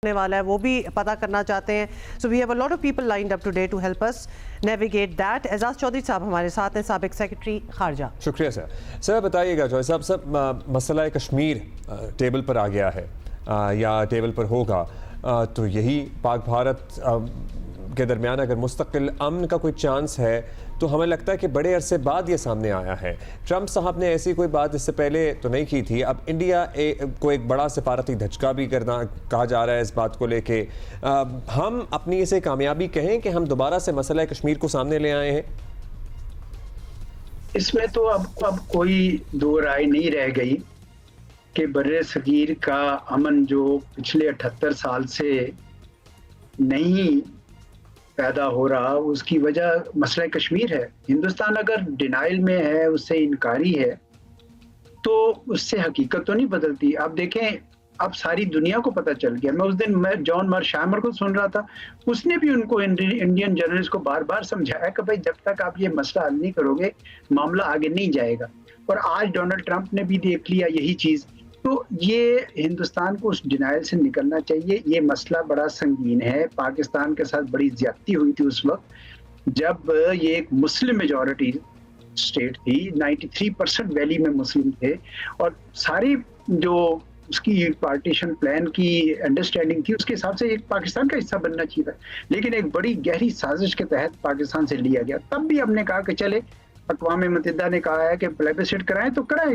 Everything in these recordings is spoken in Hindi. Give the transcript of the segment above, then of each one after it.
होने वाला है वो भी पता करना चाहते हैं। So we have a lot of people lined up today to help us navigate that. Ejaz Chaudhary साहब हमारे साथ हैं, साबिक सेक्रेटरी खारजा। शुक्रिया सर। सर बताइएगा जो साहब सब मसला कश्मीर टेबल पर आ गया है या टेबल पर होगा, तो यही पाक भारत के दरमियान अगर मुस्तकिल अमन का कोई चांस है तो हमें लगता है कि बड़े अरसे बाद ये सामने आया है। ट्रंप साहब ने ऐसी कोई बात इससे पहले तो नहीं की थी। अब इंडिया को एक बड़ा सिफारती धचका भी करना कहा जा रहा है इस बात को लेके। हम अपनी इसे कामयाबी कहें कि हम दोबारा से मसला कश्मीर को सामने ले आए हैं। इसमें तो अब कोई दो राय नहीं रह गई कि बर्रे सगीर का अमन जो पिछले 78 साल से नहीं पैदा हो रहा, उसकी वजह मसला कश्मीर है। हिंदुस्तान अगर डिनाइल में है, उससे इनकारी है, तो उससे हकीकत तो नहीं बदलती। आप देखें, अब सारी दुनिया को पता चल गया। मैं उस दिन जॉन मार्शामर को सुन रहा था, उसने भी उनको इंडियन जर्नलिस्ट को बार बार समझाया कि भाई जब तक आप ये मसला हल नहीं करोगे मामला आगे नहीं जाएगा। और आज डोनाल्ड ट्रंप ने भी देख लिया यही चीज। तो ये हिंदुस्तान को उस डिनाइल से निकलना चाहिए। ये मसला बड़ा संगीन है। पाकिस्तान के साथ बड़ी ज्यादती हुई थी उस वक्त जब ये एक मुस्लिम मेजॉरिटी स्टेट थी। 93% वैली में मुस्लिम थे और सारी जो उसकी पार्टीशन प्लान की अंडरस्टैंडिंग थी उसके हिसाब से एक पाकिस्तान का हिस्सा बनना चाहिए था। लेकिन एक बड़ी गहरी साजिश के तहत पाकिस्तान से लिया गया। तब भी हमने कहा कि चले, अक़वाम मुत्तहिदा ने कहा है कि प्लेबिसिट कराएं तो कराएं,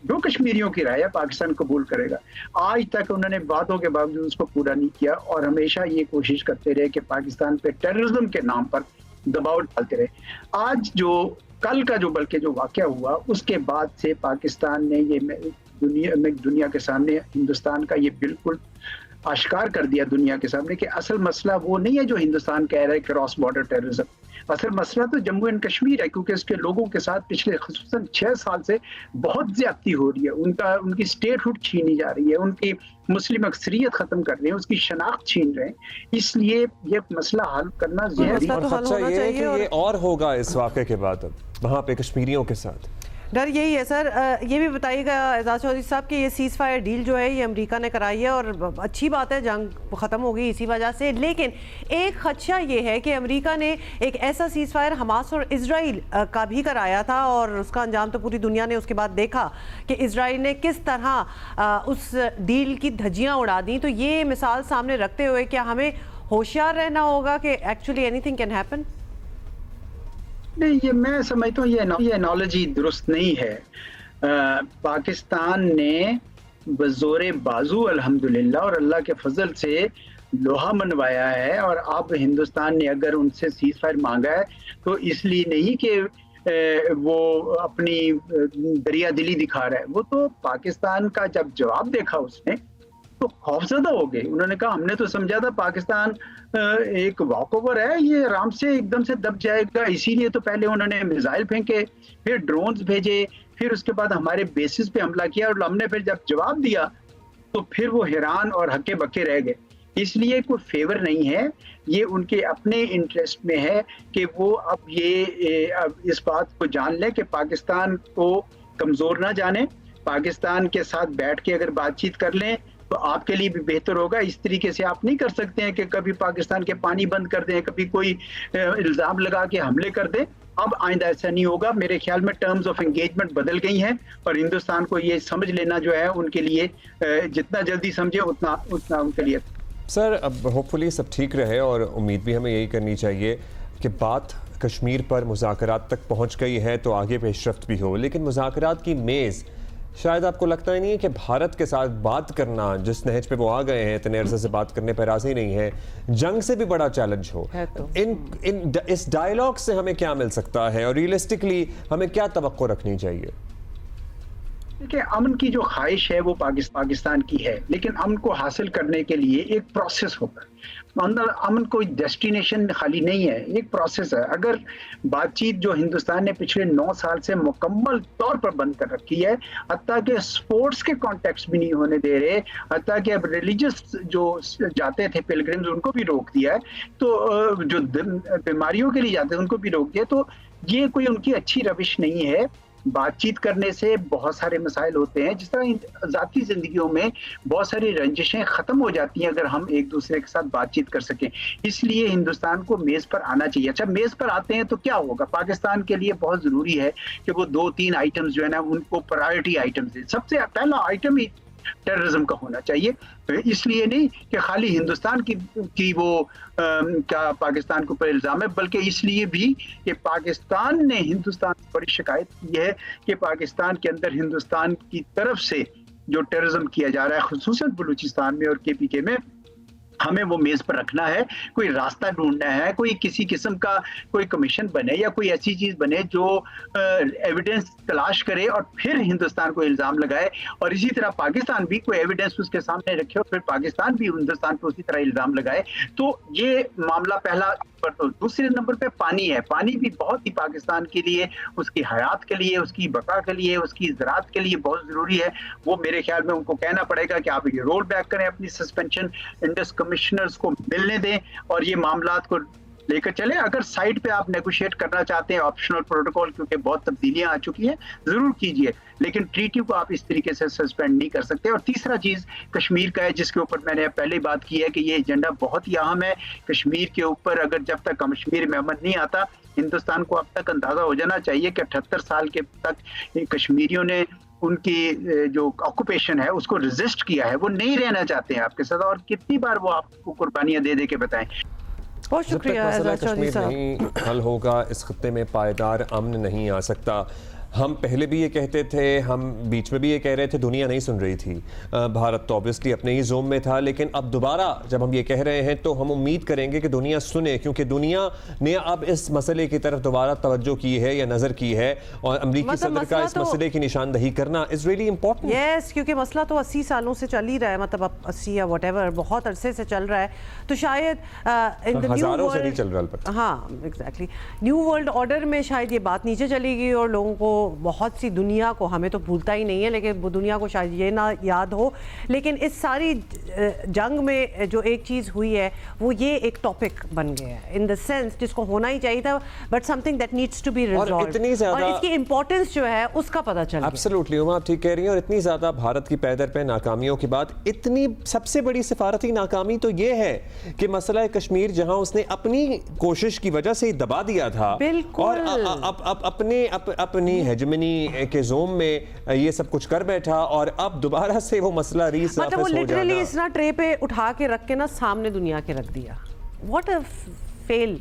जो कश्मीरियों की राय है पाकिस्तान कबूल करेगा। आज तक उन्होंने वादों के बावजूद उसको पूरा नहीं किया और हमेशा ये कोशिश करते रहे कि पाकिस्तान पे टेररिज्म के नाम पर दबाव डालते रहे। आज जो कल का जो बल्कि जो वाक़या हुआ उसके बाद से पाकिस्तान ने ये दुनिया के सामने हिंदुस्तान का ये बिल्कुल आश्कार कर दिया दुनिया के सामने कि असल मसला वो नहीं है जो हिंदुस्तान कह रहा है क्रॉस बॉर्डर टेररिज्म। असल मसला तो जम्मू एंड कश्मीर है, क्योंकि इसके लोगों के साथ पिछले ख़ुसूसन 6 साल से बहुत ज्यादती हो रही है। उनकी स्टेटहुड छीनी जा रही है, उनकी मुस्लिम अक्सरियत खत्म कर रहे हैं, उसकी शनाख्त छीन रहे हैं। इसलिए ये मसला हल करना जरूरी है। और खर्चा ये है कि ये और होगा इस वाक़े के बाद वहाँ पे कश्मीरियों के साथ। डर यही है सर। ये भी बताइएगा एजाज चौधरी साहब कि ये सीज़ फायर डील जो है ये अमेरिका ने कराई है और अच्छी बात है, जंग ख़त्म हो गई इसी वजह से। लेकिन एक खदशा ये है कि अमेरिका ने एक ऐसा सीज़ फायर हमास और इजराइल का भी कराया था और उसका अंजाम तो पूरी दुनिया ने उसके बाद देखा कि इजराइल ने किस तरह उस डील की धज्जियाँ उड़ा दी। तो ये मिसाल सामने रखते हुए क्या हमें होशियार रहना होगा कि एक्चुअली एनीथिंग कैन हैपन? नहीं, ये मैं समझता हूँ ये एनालॉजी दुरुस्त नहीं है। पाकिस्तान ने बज़ोरे बाजू अल्हम्दुलिल्लाह और अल्लाह के फजल से लोहा मनवाया है। और अब हिंदुस्तान ने अगर उनसे सीज़ फायर मांगा है तो इसलिए नहीं कि वो अपनी दरिया दिली दिखा रहा है। वो तो पाकिस्तान का जब जवाब देखा उसने तो खौफजदा हो गए। उन्होंने कहा हमने तो समझा था पाकिस्तान एक वॉकओवर है, ये आराम से एकदम से दब जाएगा। इसीलिए तो पहले उन्होंने मिसाइल फेंके, फिर ड्रोन्स भेजे, फिर उसके बाद हमारे बेसिस पे हमला किया और हमने फिर जब जवाब दिया तो फिर वो हैरान और हक्के बक्के रह गए। इसलिए कोई फेवर नहीं है, ये उनके अपने इंटरेस्ट में है कि वो अब इस बात को जान लें कि पाकिस्तान को कमजोर ना जाने। पाकिस्तान के साथ बैठ के अगर बातचीत कर लें तो आपके लिए भी बेहतर होगा। इस तरीके से आप नहीं कर सकते हैं कि कभी पाकिस्तान के पानी बंद कर दें, कभी कोई इल्जाम लगा के हमले कर दें। अब आइंदा ऐसा नहीं होगा। मेरे ख्याल में टर्म्स ऑफ एंगेजमेंट बदल गई हैं और हिंदुस्तान को ये समझ लेना जो है उनके लिए जितना जल्दी समझे उतना उनके लिए। सर अब होपफुली सब ठीक रहे और उम्मीद भी हमें यही करनी चाहिए कि बात कश्मीर पर मुज़ाकरात तक पहुँच गई है तो आगे पेशरफ्त भी हो। लेकिन मुज़ाकरात की मेज़ शायद आपको लगता ही नहीं है कि भारत के साथ बात करना, जिस नहज पे वो आ गए हैं इतने अरसे से बात करने पर राजी नहीं है, जंग से भी बड़ा चैलेंज हो। तो इस डायलॉग से हमें क्या मिल सकता है और रियलिस्टिकली हमें क्या तवक्को रखनी चाहिए? देखिए, अमन की जो ख्वाहिश है वो पाकिस्तान की है, लेकिन अमन को हासिल करने के लिए एक प्रोसेस होगा। अमन कोई डेस्टिनेशन खाली नहीं है, एक प्रोसेस है। अगर बातचीत जो हिंदुस्तान ने पिछले 9 साल से मुकम्मल तौर पर बंद कर रखी है, हत्ता कि स्पोर्ट्स के कॉन्टेक्स्ट भी नहीं होने दे रहे, हत्ता कि अब रिलीजियस जो जाते थे पिलग्रिम्स उनको भी रोक दिया है, तो जो बीमारियों के लिए जाते हैं उनको भी रोक दिया। तो ये कोई उनकी अच्छी रविश नहीं है। बातचीत करने से बहुत सारे मसाइल होते हैं, जिस तरह ज़ाती ज़िंदगियों में बहुत सारी रंजिशें ख़त्म हो जाती हैं अगर हम एक दूसरे के साथ बातचीत कर सकें। इसलिए हिंदुस्तान को मेज़ पर आना चाहिए। अच्छा, मेज़ पर आते हैं तो क्या होगा? पाकिस्तान के लिए बहुत ज़रूरी है कि वो 2-3 आइटम्स जो है ना, उनको प्रायोरिटी आइटम्स दें। सबसे पहला आइटम ही टेररिज्म का होना चाहिए। इसलिए नहीं कि खाली हिंदुस्तान की वो क्या पाकिस्तान के ऊपर इल्ज़ाम है, बल्कि इसलिए भी कि पाकिस्तान ने हिंदुस्तान से बड़ी शिकायत की है कि पाकिस्तान के अंदर हिंदुस्तान की तरफ से जो टेररिज्म किया जा रहा है, खुसूसन बलूचिस्तान में और KPK में, हमें वो मेज पर रखना है। कोई रास्ता ढूंढना है, कोई किसी किस्म का कोई कमीशन बने या कोई ऐसी चीज बने जो एविडेंस तलाश करे और फिर हिंदुस्तान को इल्जाम लगाए, और इसी तरह पाकिस्तान भी कोई एविडेंस उसके सामने रखे और फिर पाकिस्तान भी हिंदुस्तान पर उसी तरह इल्जाम लगाए। तो ये मामला पहला। तो दूसरे नंबर पे पानी है। पानी भी बहुत ही पाकिस्तान के लिए, उसकी हयात के लिए, उसकी बका के लिए, उसकी ज़राअत के लिए बहुत ज़रूरी है। वो मेरे ख्याल में उनको कहना पड़ेगा कि आप ये रोल बैक करें, अपनी सस्पेंशन इंडस कमिश्नर्स को मिलने दें और ये मामलात को लेकर चले। अगर साइड पे आप नेगोशिएट करना चाहते हैं ऑप्शनल प्रोटोकॉल, क्योंकि बहुत तब्दीलियां आ चुकी हैं, जरूर कीजिए, लेकिन ट्रीटी को आप इस तरीके से सस्पेंड नहीं कर सकते। और तीसरा चीज कश्मीर का है, जिसके ऊपर मैंने पहले बात की है कि ये एजेंडा बहुत ही अहम है। कश्मीर के ऊपर अगर जब तक कश्मीर में अमन नहीं आता, हिंदुस्तान को अब तक अंदाजा हो जाना चाहिए कि 78 साल के तक कश्मीरियों ने उनकी जो ऑक्यूपेशन है उसको रेजिस्ट किया है। वो नहीं रहना चाहते हैं आपके साथ, और कितनी बार वो आपको कुर्बानियां दे दे के बताएं। बहुत शुक्रिया मसला एजाज चौधरी कश्मीर साहब। नहीं हल होगा, इस खत्ते में पायदार अमन नहीं आ सकता। हम पहले भी ये कहते थे, हम बीच में भी ये कह रहे थे, दुनिया नहीं सुन रही थी। भारत तो ऑब्वियसली अपने ही जोन में था, लेकिन अब दोबारा जब हम ये कह रहे हैं तो हम उम्मीद करेंगे कि दुनिया सुने, क्योंकि दुनिया ने अब इस मसले की तरफ दोबारा तवज्जो की है या नज़र की है, और अमरीकी सदर का इस मसले की निशानदही करना इज़ रियली इंपॉर्टेंट। यस, क्योंकि मसला तो 80 सालों से चल ही रहा है, मतलब अब 80 या व्हाटएवर बहुत अरसे से चल रहा है। तो शायद इन द न्यू वर्ल्ड, हाँ एग्जैक्टली, न्यू वर्ल्ड ऑर्डर में शायद ये बात नीचे चलेगी और लोगों को, बहुत सी दुनिया को, हमें तो भूलता ही नहीं है, लेकिन वो दुनिया को शायद ये ना याद हो। लेकिन इस सारी जंग में जो एक चीज़ हुई है वो ये एक टॉपिक बन गया है, इन द सेंस जिसको होना ही चाहिए था, but something that needs to be resolved, और इसकी इंपॉर्टेंस जो है उसका पता चल गया। एब्सोल्युटली उमा, आप ठीक कह रही हैं। और इतनी ज़्यादा भारत की पैदर पे नाकामियों के बाद इतनी सबसे बड़ी सिफारती नाकामी तो ये है कि मसला कश्मीर, जहां उसने अपनी कोशिश की वजह से दबा दिया था, और अब अपनी हेजमनी के जोम में ये सब कुछ कर बैठा, और अब दोबारा से वो मसला रीसर्फेस हो जाना, मतलब वो लिटरली इस ना ट्रे पे उठा के रख के ना सामने दुनिया के रख दिया। What a fail.